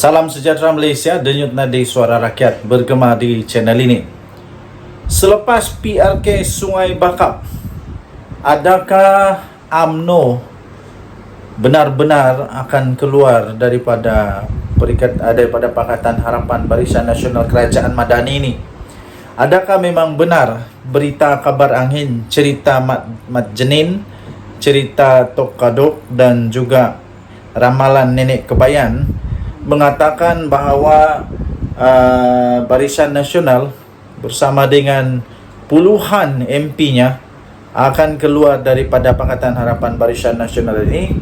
Salam sejahtera Malaysia, denyut nadi suara rakyat bergema di channel ini. Selepas PRK Sungai Bakap, adakah UMNO benar-benar akan keluar daripada Pakatan Harapan Barisan Nasional Kerajaan Madani ini? Adakah memang benar berita kabar angin, cerita Mat Jenin, cerita Tok Kadok dan juga ramalan Nenek Kebayan mengatakan bahawa Barisan Nasional bersama dengan puluhan MP-nya akan keluar daripada Pakatan Harapan Barisan Nasional ini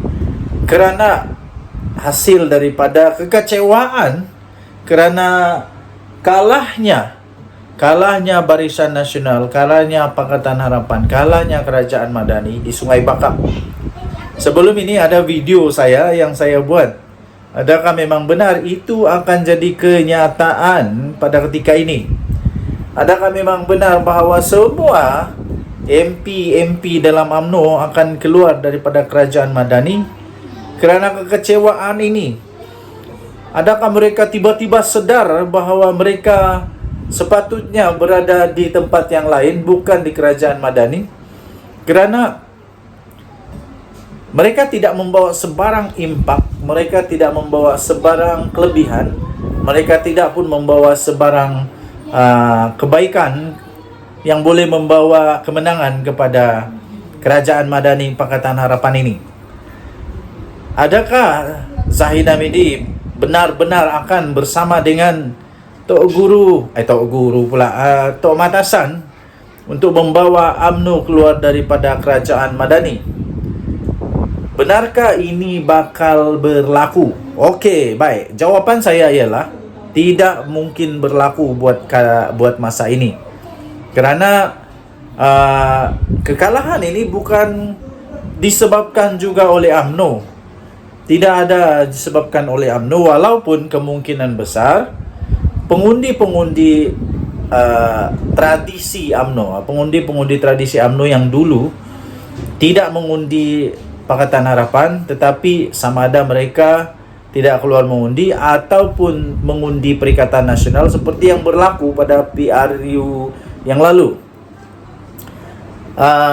kerana hasil daripada kekecewaan kerana kalahnya Barisan Nasional, kalahnya Pakatan Harapan, kalahnya Kerajaan Madani di Sungai Bakap. Sebelum ini ada video yang saya buat. Adakah memang benar itu akan jadi kenyataan pada ketika ini? Adakah memang benar bahawa semua MP dalam UMNO akan keluar daripada Kerajaan Madani kerana kekecewaan ini? Adakah mereka tiba-tiba sedar bahawa mereka sepatutnya berada di tempat yang lain, bukan di Kerajaan Madani? Kerana mereka tidak membawa sebarang impak, mereka tidak membawa sebarang kelebihan, mereka tidak pun membawa sebarang kebaikan yang boleh membawa kemenangan kepada Kerajaan Madani Pakatan Harapan ini. Adakah Zahid Hamidi benar-benar akan bersama dengan Tok Matasan untuk membawa UMNO keluar daripada Kerajaan Madani? Benarkah ini bakal berlaku? Okey, baik. Jawapan saya ialah tidak mungkin berlaku buat masa ini. Kerana kekalahan ini bukan disebabkan juga oleh UMNO. Tidak ada disebabkan oleh UMNO, walaupun kemungkinan besar pengundi-pengundi tradisi UMNO, pengundi-pengundi tradisi UMNO yang dulu tidak mengundi Pakatan Harapan, tetapi sama ada mereka tidak keluar mengundi ataupun mengundi Perikatan Nasional seperti yang berlaku pada PRU yang lalu.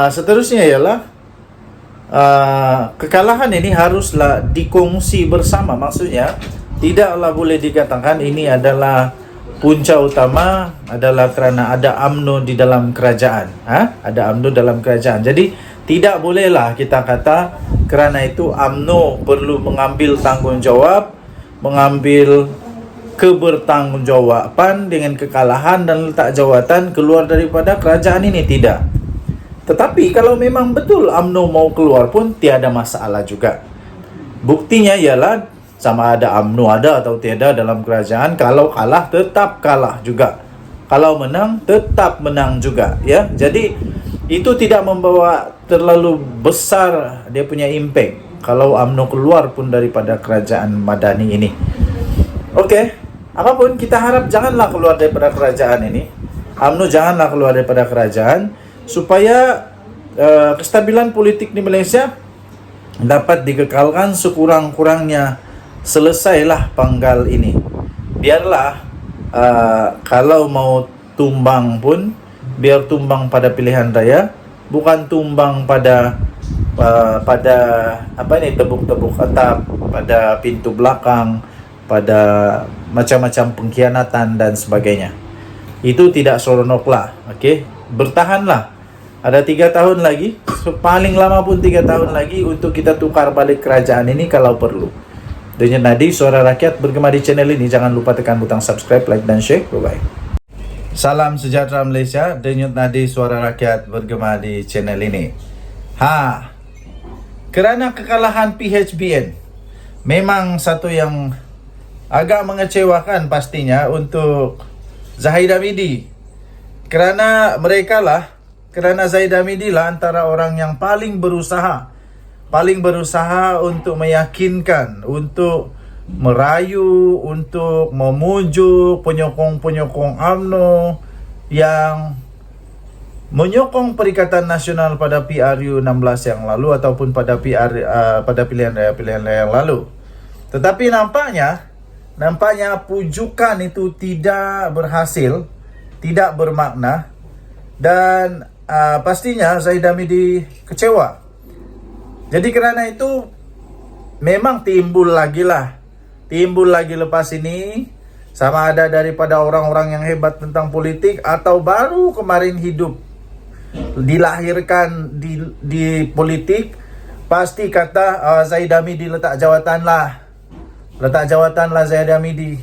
Seterusnya ialah kekalahan ini haruslah dikongsi bersama. Maksudnya tidaklah boleh dikatakan ini adalah punca utama adalah kerana ada UMNO di dalam kerajaan. Ada UMNO dalam kerajaan. Jadi tidak bolehlah kita kata kerana itu UMNO perlu mengambil tanggungjawab, mengambil kebertanggungjawaban dengan kekalahan dan letak jawatan keluar daripada kerajaan ini. Tidak. Tetapi kalau memang betul UMNO mau keluar pun tiada masalah juga. Buktinya ialah sama ada UMNO ada atau tiada dalam kerajaan, kalau kalah tetap kalah juga, kalau menang tetap menang juga, ya. Jadi itu tidak membawa terlalu besar dia punya impact kalau UMNO keluar pun daripada Kerajaan Madani ini. Okey, apapun kita harap janganlah keluar daripada kerajaan ini. UMNO janganlah keluar daripada kerajaan supaya kestabilan politik di Malaysia dapat dikekalkan sekurang-kurangnya. Selesailah panggal ini. Biarlah kalau mau tumbang pun biar tumbang pada pilihan raya, bukan tumbang pada tebuk-tebuk atap, pada pintu belakang, pada macam-macam pengkhianatan dan sebagainya. Itu tidak seronoklah. Okey, bertahanlah. Ada 3 tahun lagi, paling lama pun 3 tahun lagi untuk kita tukar balik kerajaan ini kalau perlu. Denyut nadi suara rakyat bergema di channel ini. Jangan lupa tekan butang subscribe, like dan share. Bye-bye. Salam sejahtera Malaysia, denyut nadi suara rakyat bergema di channel ini. Kerana kekalahan PHBN memang satu yang agak mengecewakan pastinya untuk Zahid Hamidi. Kerana Zahid Hamidi lah antara orang yang paling berusaha untuk meyakinkan, untuk merayu, untuk memujuk penyokong-penyokong UMNO yang menyokong Perikatan Nasional pada PRU 16 yang lalu ataupun pada pilihan raya yang lalu. Tetapi nampaknya nampaknya pujukan itu tidak berhasil, tidak bermakna, dan pastinya Zahid Hamidi kecewa. Jadi karena itu memang timbul lagi lepas ini, sama ada daripada orang-orang yang hebat tentang politik atau baru kemarin hidup dilahirkan di politik, pasti kata Zahid Hamidi letak jawatan lah Zahid Hamidi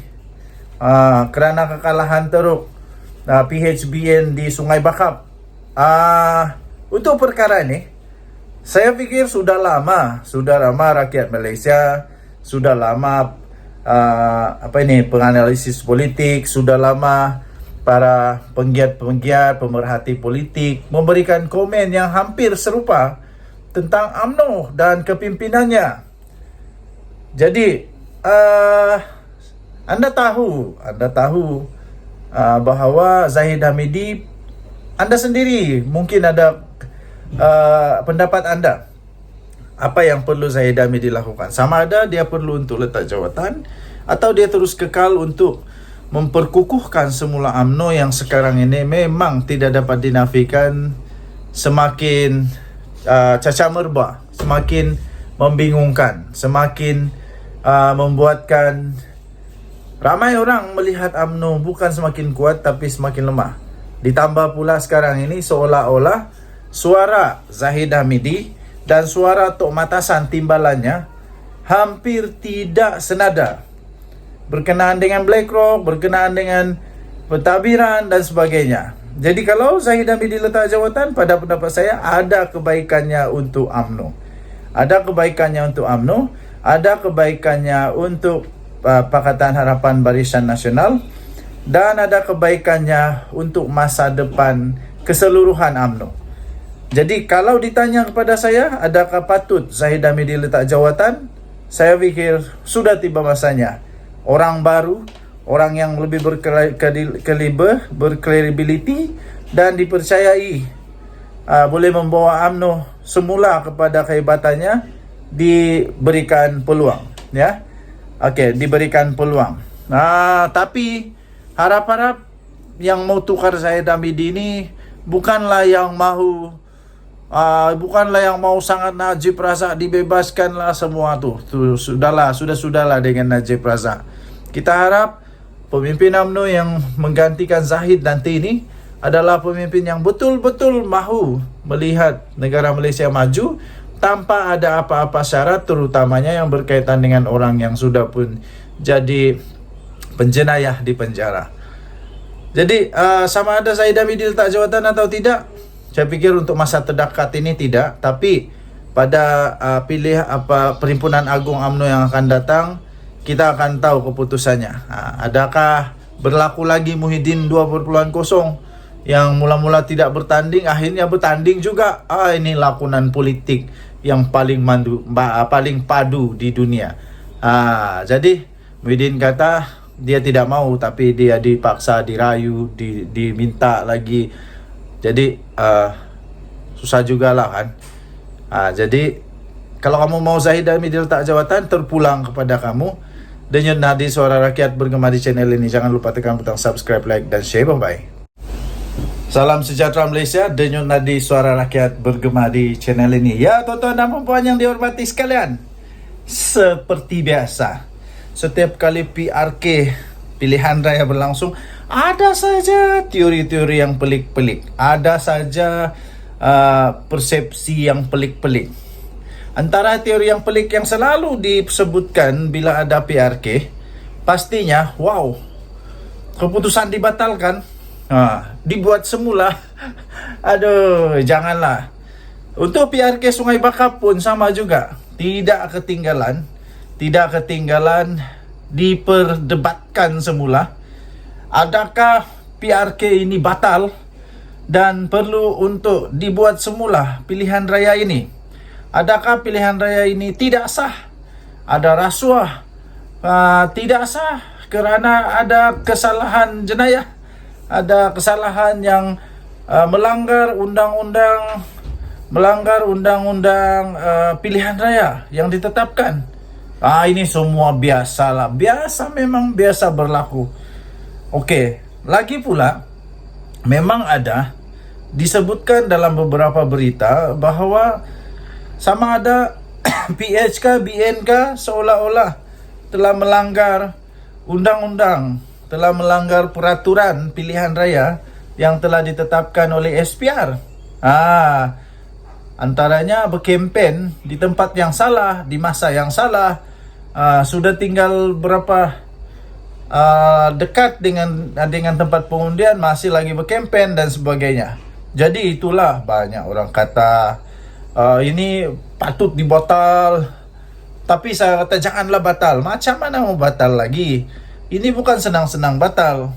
kerana kekalahan teruk PHBN di Sungai Bakap. Untuk perkara ini saya pikir sudah lama rakyat Malaysia, sudah lama penganalisis politik, sudah lama para penggiat pemerhati politik memberikan komen yang hampir serupa tentang UMNO dan kepimpinannya. Jadi Anda tahu bahawa Zahid Hamidi, Anda sendiri mungkin ada pendapat Anda apa yang perlu Zahid Hamidi lakukan. Sama ada dia perlu untuk letak jawatan atau dia terus kekal untuk memperkukuhkan semula UMNO yang sekarang ini memang tidak dapat dinafikan semakin cacat merbah, semakin membingungkan, semakin membuatkan ramai orang melihat UMNO bukan semakin kuat tapi semakin lemah. Ditambah pula sekarang ini seolah-olah suara Zahid Hamidi dan suara Tok Matasan timbalannya hampir tidak senada, berkenaan dengan BlackRock, berkenaan dengan pentadbiran dan sebagainya. Jadi kalau Zahid Hamidi letak jawatan, pada pendapat saya ada kebaikannya untuk UMNO. Ada kebaikannya untuk Pakatan Harapan Barisan Nasional, dan ada kebaikannya untuk masa depan keseluruhan UMNO. Jadi kalau ditanya kepada saya, adakah patut Zahid Hamidi letak jawatan? Saya pikir sudah tiba masanya. Orang baru, orang yang lebih berkredibiliti dan dipercayai boleh membawa UMNO semula kepada kehebatannya, diberikan peluang, ya. Okey, diberikan peluang. Tapi harap-harap yang mau tukar Zahid Hamidi ini bukanlah yang mau sangat Najib Razak dibebaskanlah semua tu. Sudahlah dengan Najib Razak. Kita harap pemimpin UMNO yang menggantikan Zahid nanti ini adalah pemimpin yang betul-betul mahu melihat negara Malaysia maju tanpa ada apa-apa syarat, terutamanya yang berkaitan dengan orang yang sudah pun jadi penjenayah di penjara. Jadi sama ada Zahid Hamidi letak jawatan atau tidak, saya pikir untuk masa terdekat ini tidak. Tapi pada Perhimpunan Agung UMNO yang akan datang, kita akan tahu keputusannya. Adakah berlaku lagi Muhyiddin 2.0 yang mula-mula tidak bertanding, akhirnya bertanding juga? Ini lakonan politik yang paling padu di dunia. Jadi Muhyiddin kata dia tidak mau, tapi dia dipaksa, dirayu, diminta lagi. Jadi susah jugalah kan. Jadi kalau kamu mau Zahid Hamidi letak jawatan, terpulang kepada kamu. Denyut nadi suara rakyat bergema di channel ini. Jangan lupa tekan butang subscribe, like dan share. Bye-bye. Salam sejahtera Malaysia, denyut nadi suara rakyat bergema di channel ini. Ya, tuan-tuan dan puan yang dihormati sekalian, seperti biasa, setiap kali PRK, pilihan raya berlangsung, ada saja teori-teori yang pelik-pelik, ada saja persepsi yang pelik-pelik. Antara teori yang pelik yang selalu disebutkan bila ada PRK, pastinya, wow, keputusan dibatalkan, dibuat semula. Aduh, janganlah. Untuk PRK Sungai Bakap pun sama juga, tidak ketinggalan diperdebatkan semula. Adakah PRK ini batal dan perlu untuk dibuat semula pilihan raya ini? Adakah pilihan raya ini tidak sah? Ada rasuah? Tidak sah kerana ada kesalahan jenayah, ada kesalahan yang melanggar undang-undang pilihan raya yang ditetapkan. Ini semua biasa lah. Biasa, memang biasa berlaku. Oke, lagi pula memang ada disebutkan dalam beberapa berita bahwa sama ada PHK, BNK seolah-olah telah melanggar undang-undang, telah melanggar peraturan pilihan raya yang telah ditetapkan oleh SPR. Antaranya berkempen di tempat yang salah, di masa yang salah. Sudah tinggal berapa dekat dengan tempat pengundian masih lagi berkempen dan sebagainya. Jadi itulah banyak orang kata ini patut dibatal. Tapi saya kata janganlah batal. Macam mana mau batal lagi? Ini bukan senang-senang batal.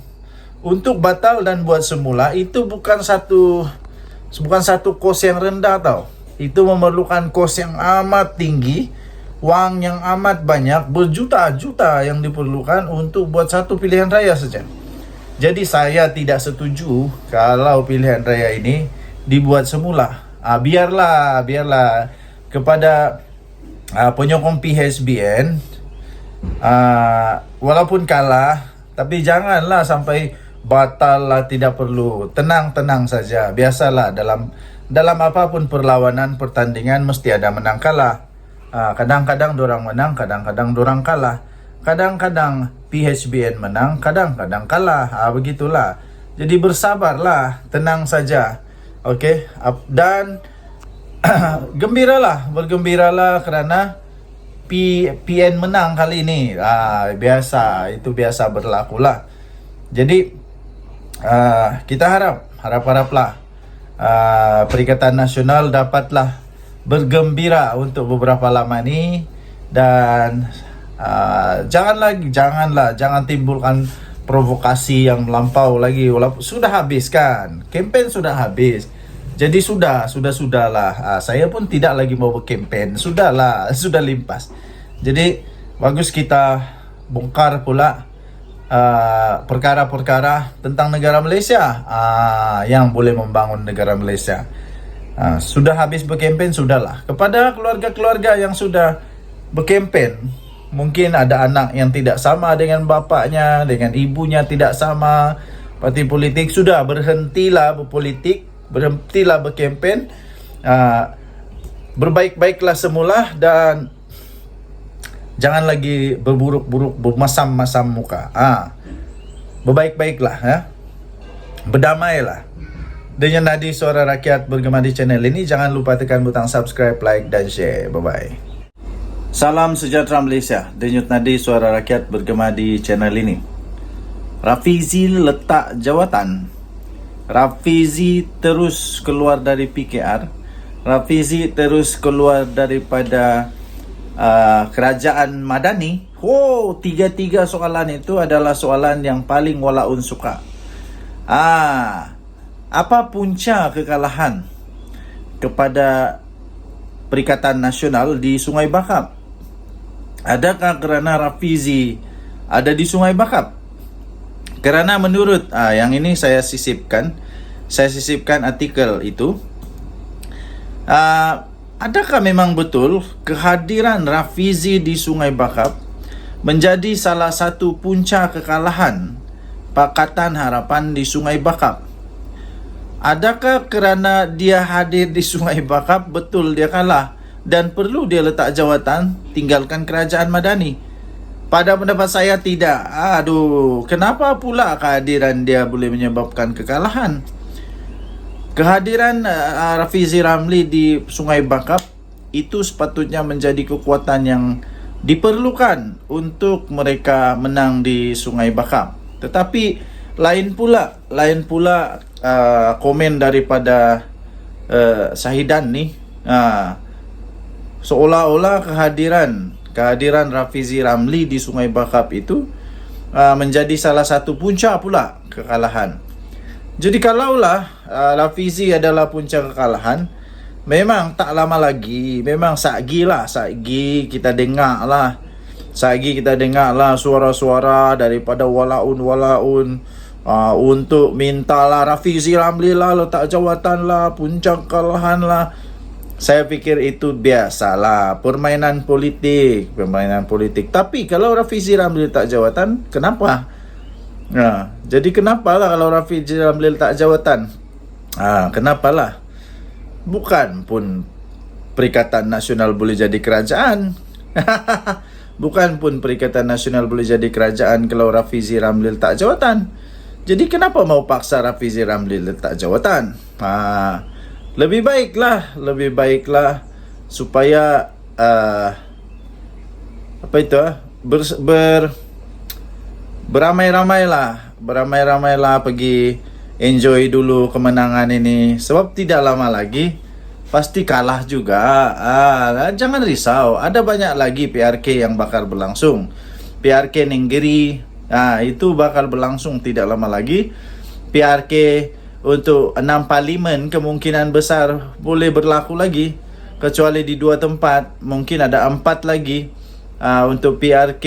Untuk batal dan buat semula itu bukan satu kos yang rendah tau. Itu memerlukan kos yang amat tinggi, uang yang amat banyak, berjuta-juta yang diperlukan untuk buat satu pilihan raya saja. Jadi saya tidak setuju kalau pilihan raya ini dibuat semula. Biarlah kepada penyokong PHSBN walaupun kalah, tapi janganlah sampai batal lah, tidak perlu. Tenang saja. Biasalah dalam apapun perlawanan pertandingan mesti ada menang kalah. Kadang-kadang dorang menang, kadang-kadang dorang kalah. Kadang-kadang PHSBN menang, kadang-kadang kalah. Begitulah. Jadi bersabarlah, tenang saja. Okey, dan bergembiralah kerana PN menang kali ini. Itu biasa berlakulah. Jadi kita haraplah Perikatan Nasional dapatlah bergembira untuk beberapa lama ni, dan jangan timbulkan provokasi yang melampau lagi. Walaupun sudah habis kan, kempen sudah habis. Jadi sudahlah. Saya pun tidak lagi mau berkempen. Sudah limpas. Jadi bagus kita bongkar pula perkara-perkara tentang negara Malaysia yang boleh membangun negara Malaysia. Sudah habis berkempen, sudahlah. Kepada keluarga-keluarga yang sudah berkempen, mungkin ada anak yang tidak sama dengan bapaknya, dengan ibunya tidak sama parti politik, sudah berhentilah berpolitik, berhentilah berkempen, berbaik-baiklah semula dan jangan lagi berburuk-buruk, bermasam-masam muka. Berbaik-baiklah, berdamailah. Dengan nadi suara rakyat bergema di channel ini, jangan lupa tekan butang subscribe, like dan share. Bye-bye. Salam sejahtera Malaysia. Denyut nadi suara rakyat bergema di channel ini. Rafizi letak jawatan. Rafizi terus keluar dari PKR. Rafizi terus keluar daripada kerajaan Madani. Tiga soalan itu adalah soalan yang paling walaun suka. Apa punca kekalahan kepada Perikatan Nasional di Sungai Bakap? Adakah kerana Rafizi ada di Sungai Bakap? Kerana menurut yang ini saya sisipkan artikel itu. Adakah memang betul kehadiran Rafizi di Sungai Bakap menjadi salah satu punca kekalahan Pakatan Harapan di Sungai Bakap? Adakah kerana dia hadir di Sungai Bakap betul dia kalah dan perlu dia letak jawatan tinggalkan kerajaan Madani? Pada pendapat saya tidak. Kenapa pula kehadiran dia boleh menyebabkan kekalahan? Kehadiran Rafizi Ramli di Sungai Bakap itu sepatutnya menjadi kekuatan yang diperlukan untuk mereka menang di Sungai Bakap. Tetapi lain pula komen daripada Syahidan ni, seolah-olah kehadiran Rafizi Ramli di Sungai Bakap itu menjadi salah satu punca pula kekalahan. Jadi kalaulah Rafizi adalah punca kekalahan, memang tak lama lagi, memang satgi kita dengarlah suara-suara daripada walaun untuk mintalah Rafizi Ramli lah letak jawatan lah, puncak kekalahan lah. Saya pikir itu biasalah, permainan politik. Tapi kalau Rafizi Ramli letak jawatan, kenapa? Nah, jadi kenapalah kalau Rafizi Ramli letak jawatan? Kenapalah? Bukan pun Perikatan Nasional boleh jadi kerajaan. Bukan pun Perikatan Nasional boleh jadi kerajaan kalau Rafizi Ramli letak jawatan. Jadi kenapa mau paksa Rafizi Ramli letak jawatan? Lebih baiklah supaya beramai-ramailah pergi enjoy dulu kemenangan ini, sebab tidak lama lagi pasti kalah juga. Jangan risau, ada banyak lagi PRK yang bakal berlangsung. PRK Nenggiri, itu bakal berlangsung tidak lama lagi. PRK untuk 6 parlimen kemungkinan besar boleh berlaku lagi, kecuali di 2 tempat mungkin ada 4 lagi untuk PRK,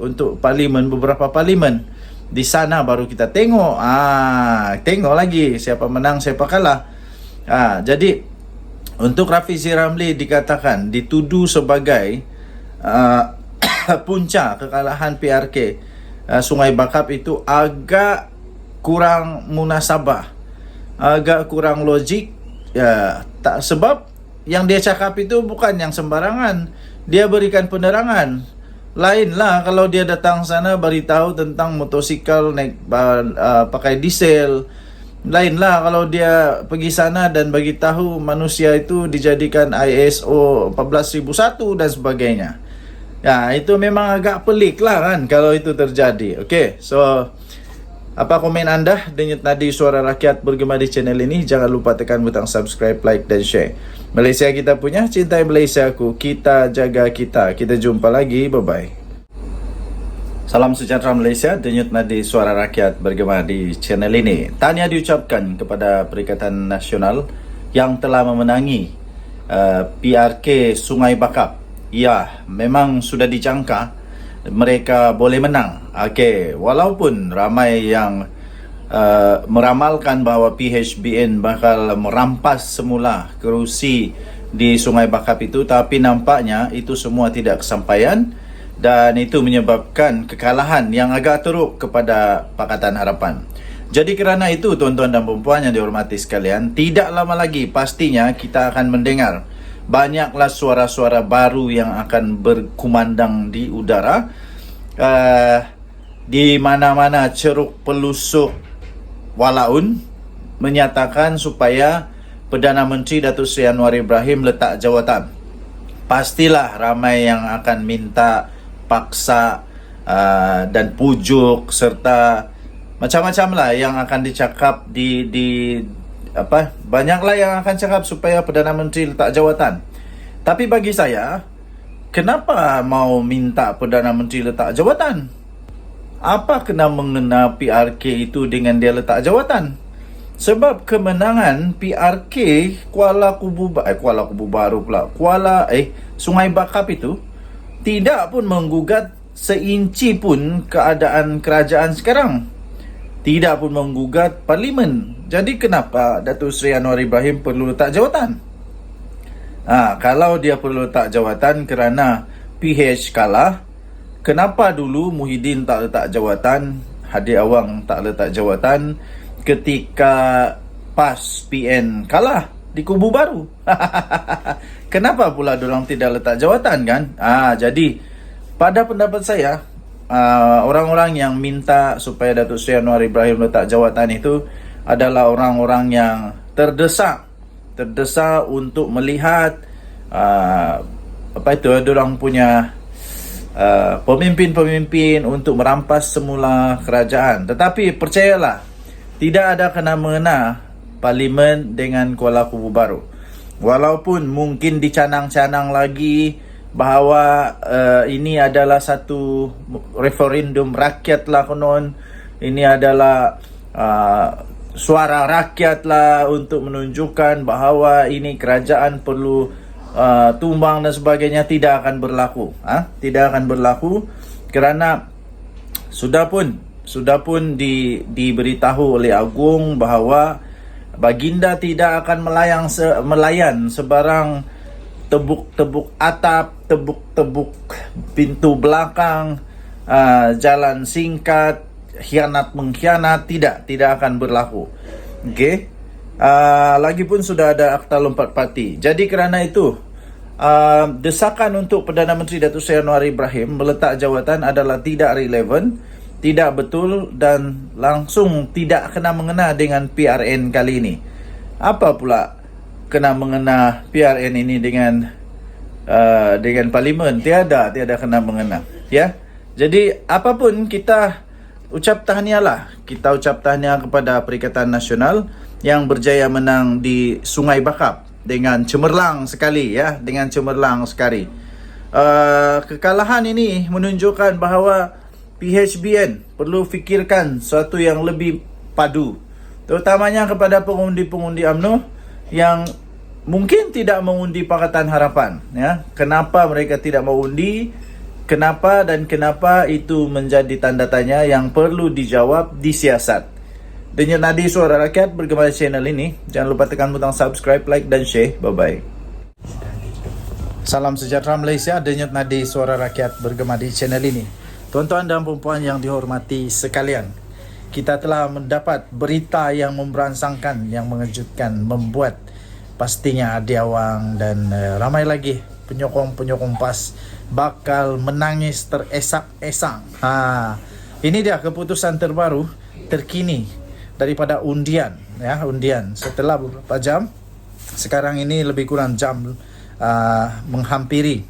untuk parlimen, beberapa parlimen. Di sana baru kita tengok lagi siapa menang siapa kalah. Jadi untuk Rafizi Ramli dikatakan, dituduh sebagai punca kekalahan PRK Sungai Bakap, itu agak kurang munasabah, agak kurang logik. Sebab yang dia cakap itu bukan yang sembarangan. Dia berikan penerangan. Lainlah kalau dia datang sana beritahu tentang motosikal naik pakai diesel. Lainlah kalau dia pergi sana dan bagi tahu manusia itu dijadikan ISO 14001 dan sebagainya. Itu memang agak pelik lah kan kalau itu terjadi. Okay, so apa komen anda? Denyut nadi suara rakyat bergema di channel ini. Jangan lupa tekan butang subscribe, like dan share. Malaysia kita punya, cintai Malaysiaku, kita jaga kita. Kita jumpa lagi, bye-bye. Salam sejahtera Malaysia, denyut nadi suara rakyat bergema di channel ini. Tahniah diucapkan kepada Perikatan Nasional yang telah memenangi PRK Sungai Bakap. Ya, memang sudah dijangka mereka boleh menang. Walaupun ramai yang meramalkan bahawa PHBN bakal merampas semula kerusi di Sungai Bakap itu, tapi nampaknya itu semua tidak kesampaian dan itu menyebabkan kekalahan yang agak teruk kepada Pakatan Harapan. Jadi kerana itu, tuan-tuan dan puan-puan yang dihormati sekalian, tidak lama lagi pastinya kita akan mendengar banyaklah suara-suara baru yang akan berkumandang di udara. Di mana-mana ceruk pelusuk walaun menyatakan supaya Perdana Menteri Datuk Seri Anwar Ibrahim letak jawatan. Pastilah ramai yang akan minta paksa dan pujuk serta macam-macam lah yang akan dicakap banyaklah yang akan cakap supaya Perdana Menteri letak jawatan. Tapi bagi saya, kenapa mau minta Perdana Menteri letak jawatan? Apa kena mengena PRK itu dengan dia letak jawatan? Sebab kemenangan PRK Sungai Bakap itu tidak pun menggugat seinci pun keadaan kerajaan sekarang. Tidak pun menggugat parlimen. Jadi kenapa Datuk Seri Anwar Ibrahim perlu letak jawatan? Kalau dia perlu letak jawatan kerana PH kalah, kenapa dulu Muhyiddin tak letak jawatan, Hadi Awang tak letak jawatan ketika PAS PN kalah di kubu baru? Kenapa pula diorang tidak letak jawatan kan? Jadi pada pendapat saya, orang-orang yang minta supaya Datuk Seri Anwar Ibrahim letak jawatan itu adalah orang-orang yang terdesak untuk melihat diorang punya pemimpin-pemimpin untuk merampas semula kerajaan. Tetapi percayalah, tidak ada kena-mengena parlimen dengan Kuala Kubu Baru. Walaupun mungkin dicanang-canang lagi bahawa ini adalah satu referendum rakyat lah konon, ini adalah suara rakyat lah untuk menunjukkan bahawa ini kerajaan perlu tumbang dan sebagainya, tidak akan berlaku. Tidak akan berlaku kerana sudah pun diberitahu oleh Agung bahawa Baginda tidak akan melayan sebarang tebuk-tebuk atap, tebuk-tebuk pintu belakang, jalan singkat, khianat mengkhianat, tidak akan berlaku. Okey. Lagipun sudah ada akta lompat parti. Jadi kerana itu, desakan untuk Perdana Menteri Datuk Seri Anwar Ibrahim meletak jawatan adalah tidak relevan, tidak betul dan langsung tidak kena mengena dengan PRN kali ini. Apa pula kena mengena PRN ini dengan parlimen? Tiada kena mengena, ya. Jadi apapun, kita ucap tahniah lah. Kita ucap tahniah kepada Perikatan Nasional yang berjaya menang di Sungai Bakap dengan cemerlang sekali, ya, dengan cemerlang sekali. Kekalahan ini menunjukkan bahawa PHBN perlu fikirkan sesuatu yang lebih padu, terutamanya kepada pengundi-pengundi UMNO yang mungkin tidak mengundi Pakatan Harapan, ya. Kenapa mereka tidak mengundi? Kenapa itu menjadi tanda tanya yang perlu dijawab, disiasat. Denyut Nadi Suara Rakyat bergema di channel ini. Jangan lupa tekan butang subscribe, like dan share. Bye-bye. Salam sejahtera Malaysia. Denyut Nadi Suara Rakyat bergema di channel ini. Tuan-tuan dan puan-puan yang dihormati sekalian, kita telah mendapat berita yang memberansangkan, yang mengejutkan, membuat pastinya Adi Awang dan ramai lagi penyokong-penyokong PAS bakal menangis teresak-esang. Ini dia keputusan terbaru, terkini daripada undian, ya, undian setelah beberapa jam. Sekarang ini lebih kurang jam menghampiri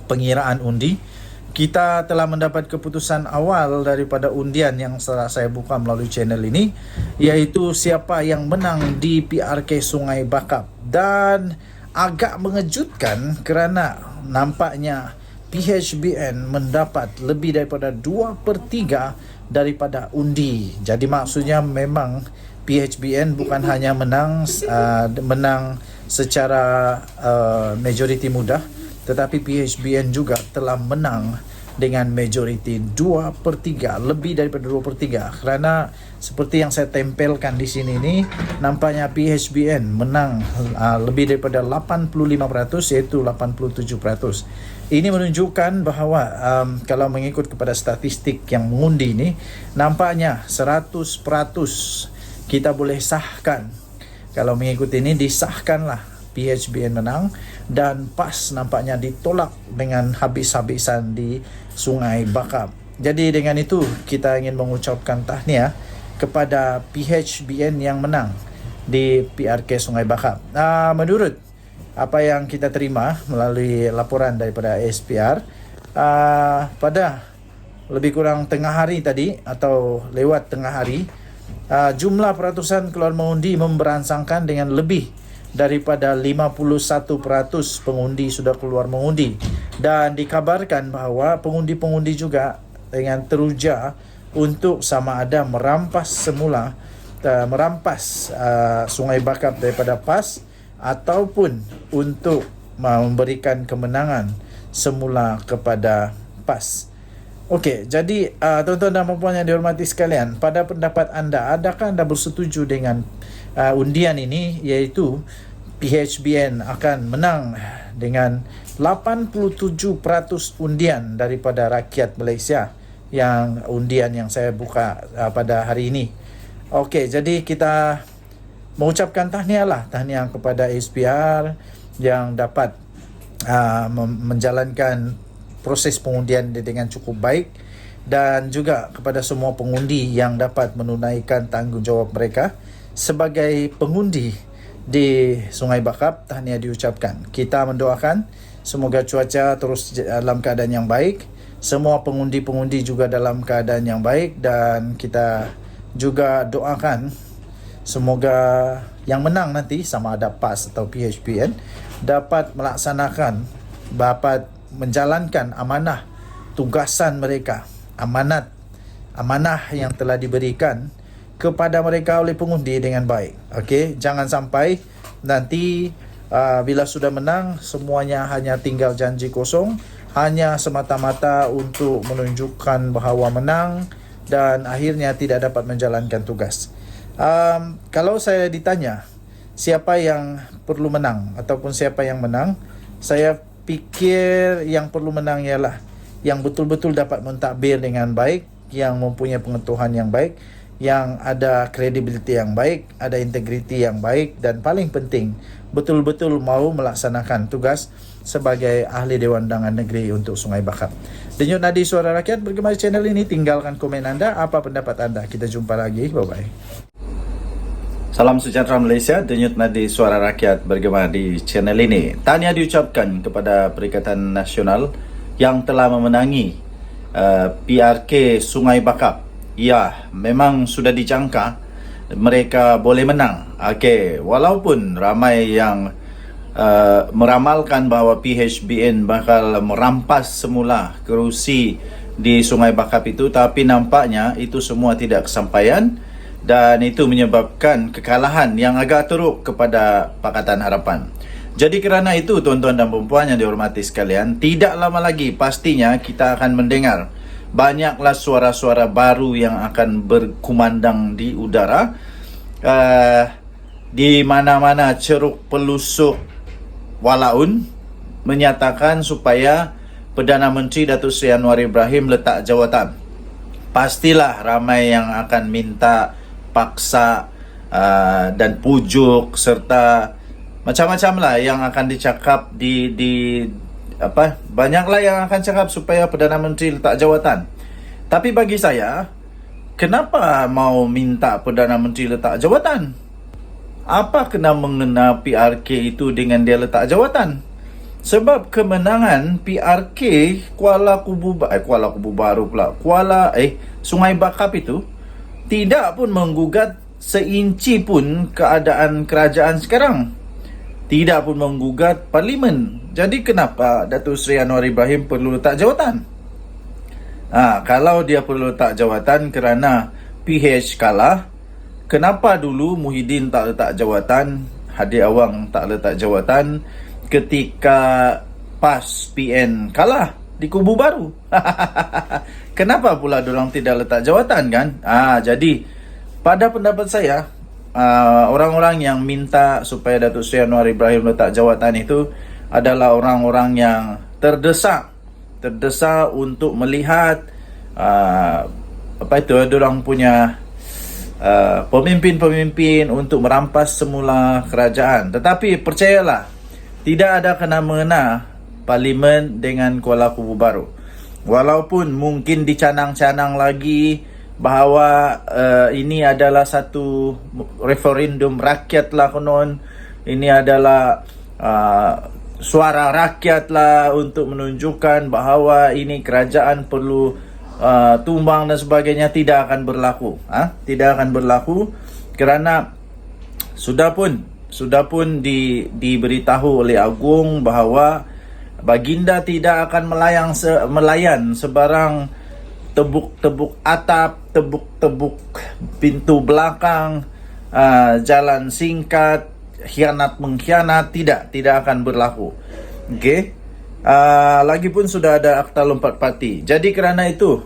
pengiraan undi. Kita telah mendapat keputusan awal daripada undian yang setelah saya buka melalui channel ini, iaitu siapa yang menang di PRK Sungai Bakap. Dan agak mengejutkan kerana nampaknya PHBN mendapat lebih daripada 2/3 daripada undi. Jadi maksudnya memang PHBN bukan hanya menang secara majoriti mudah, tetapi PHBN juga telah menang dengan majoriti 2/3, lebih daripada 2/3. Kerana seperti yang saya tempelkan di sini ni, nampaknya PHBN menang lebih daripada 85%, iaitu 87%. Ini menunjukkan bahawa kalau mengikut kepada statistik yang mengundi ini, nampaknya 100% kita boleh sahkan. Kalau mengikut ini, disahkanlah PHBN menang, dan PAS nampaknya ditolak dengan habis-habisan di Sungai Bakap. Jadi dengan itu kita ingin mengucapkan tahniah kepada PHBN yang menang di PRK Sungai Bakap. Menurut apa yang kita terima melalui laporan daripada SPR, pada lebih kurang tengah hari tadi atau lewat tengah hari, jumlah peratusan keluar mengundi memberansangkan dengan lebih daripada 51% pengundi sudah keluar mengundi. Dan dikabarkan bahawa pengundi-pengundi juga dengan teruja untuk sama ada merampas Sungai Bakap daripada PAS ataupun untuk memberikan kemenangan semula kepada PAS. Okey, jadi tuan-tuan dan puan-puan yang dihormati sekalian, pada pendapat anda, adakah anda bersetuju dengan undian ini, iaitu PHBN akan menang dengan 87% undian daripada rakyat Malaysia, yang undian yang saya buka pada hari ini. Okey, jadi kita mengucapkan tahniah kepada SPR yang dapat menjalankan proses pengundian dengan cukup baik, dan juga kepada semua pengundi yang dapat menunaikan tanggungjawab mereka sebagai pengundi di Sungai Bakap. Tahniah diucapkan. Kita mendoakan semoga cuaca terus dalam keadaan yang baik, semua pengundi-pengundi juga dalam keadaan yang baik, dan kita juga doakan semoga yang menang nanti, sama ada PAS atau PHBN, dapat melaksanakan, dapat menjalankan amanah tugasan mereka, amanah yang telah diberikan kepada mereka oleh pengundi dengan baik. Okey, jangan sampai nanti bila sudah menang semuanya hanya tinggal janji kosong, hanya semata-mata untuk menunjukkan bahawa menang dan akhirnya tidak dapat menjalankan tugas. Kalau saya ditanya siapa yang perlu menang ataupun siapa yang menang, Saya pikir yang perlu menang ialah yang betul-betul dapat mentadbir dengan baik, yang mempunyai pengetahuan yang baik, yang ada kredibiliti yang baik, ada integriti yang baik, dan paling penting betul-betul mau melaksanakan tugas sebagai ahli Dewan Undangan Negeri untuk Sungai Bakap. Denyut Nadi Suara Rakyat bergema di channel ini. Tinggalkan komen anda, apa pendapat anda. Kita jumpa lagi, bye-bye. Salam sejahtera Malaysia, Denyut Nadi Suara Rakyat bergema di channel ini. Tahniah diucapkan kepada Perikatan Nasional yang telah memenangi PRK Sungai Bakap. Ya, memang sudah dijangka mereka boleh menang. Okey, walaupun ramai yang meramalkan bahawa PHBN bakal merampas semula kerusi di Sungai Bakap itu, tapi nampaknya itu semua tidak kesampaian dan itu menyebabkan kekalahan yang agak teruk kepada Pakatan Harapan. Jadi kerana itu, tuan-tuan dan puan-puan yang dihormati sekalian, tidak lama lagi pastinya kita akan mendengar banyaklah suara-suara baru yang akan berkumandang di udara. Di mana-mana ceruk pelusuk walaun menyatakan supaya Perdana Menteri Datuk Seri Anwar Ibrahim letak jawatan. Pastilah ramai yang akan minta paksa dan pujuk serta macam-macam lah yang akan dicakap banyaklah yang akan cakap supaya Perdana Menteri letak jawatan. Tapi bagi saya, kenapa mau minta Perdana Menteri letak jawatan? Apa kena mengena PRK itu dengan dia letak jawatan? Sebab kemenangan PRK Sungai Bakap itu tidak pun menggugat seinci pun keadaan kerajaan sekarang. Tidak pun menggugat parlimen. Jadi kenapa Datuk Seri Anwar Ibrahim perlu letak jawatan? Kalau dia perlu letak jawatan kerana PH kalah, kenapa dulu Muhyiddin tak letak jawatan, Hadi Awang tak letak jawatan ketika PAS PN kalah di kubu baru? Kenapa pula diorang tidak letak jawatan kan? Jadi pada pendapat saya, orang-orang yang minta supaya Datuk Seri Anwar Ibrahim letak jawatan itu adalah orang-orang yang terdesak untuk melihat diorang punya pemimpin-pemimpin untuk merampas semula kerajaan. Tetapi percayalah, tidak ada kena-mengena parlimen dengan Kuala Kubu Baru. Walaupun mungkin dicanang-canang lagi bahawa ini adalah satu referendum rakyat lah konon, ini adalah suara rakyat lah untuk menunjukkan bahawa ini kerajaan perlu tumbang dan sebagainya, tidak akan berlaku. Tidak akan berlaku kerana sudah pun diberitahu oleh Agung bahawa Baginda tidak akan melayan sebarang tebuk-tebuk atap, tebuk-tebuk pintu belakang, jalan singkat, khianat mengkhianat, tidak akan berlaku. Okey. Lagipun sudah ada akta lompat parti. Jadi kerana itu,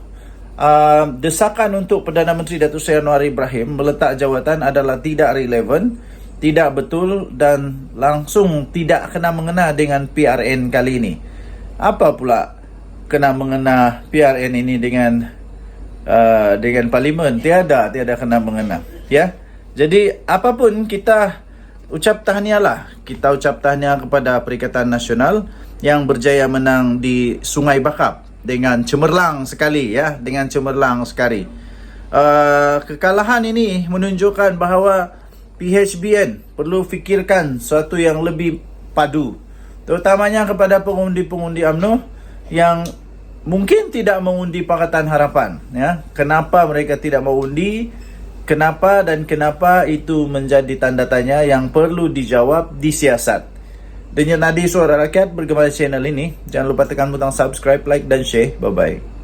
desakan untuk Perdana Menteri Datuk Seri Anwar Ibrahim meletak jawatan adalah tidak relevan, tidak betul dan langsung tidak kena mengena dengan PRN kali ini. Apa pula kena mengena PRN ini dengan parlimen? Tiada kena mengena, ya. Jadi apapun, kita ucap tahniah lah. Kita ucap tahniah kepada Perikatan Nasional yang berjaya menang di Sungai Bakap dengan cemerlang sekali, ya, dengan cemerlang sekali. Kekalahan ini menunjukkan bahawa PHBN perlu fikirkan sesuatu yang lebih padu, terutamanya kepada pengundi-pengundi UMNO yang mungkin tidak mengundi Pakatan Harapan, ya. Kenapa mereka tidak mengundi? Kenapa itu menjadi tanda tanya yang perlu dijawab, disiasat. Denyut Nadi Suara Rakyat bergema di channel ini. Jangan lupa tekan butang subscribe, like dan share. Bye bye.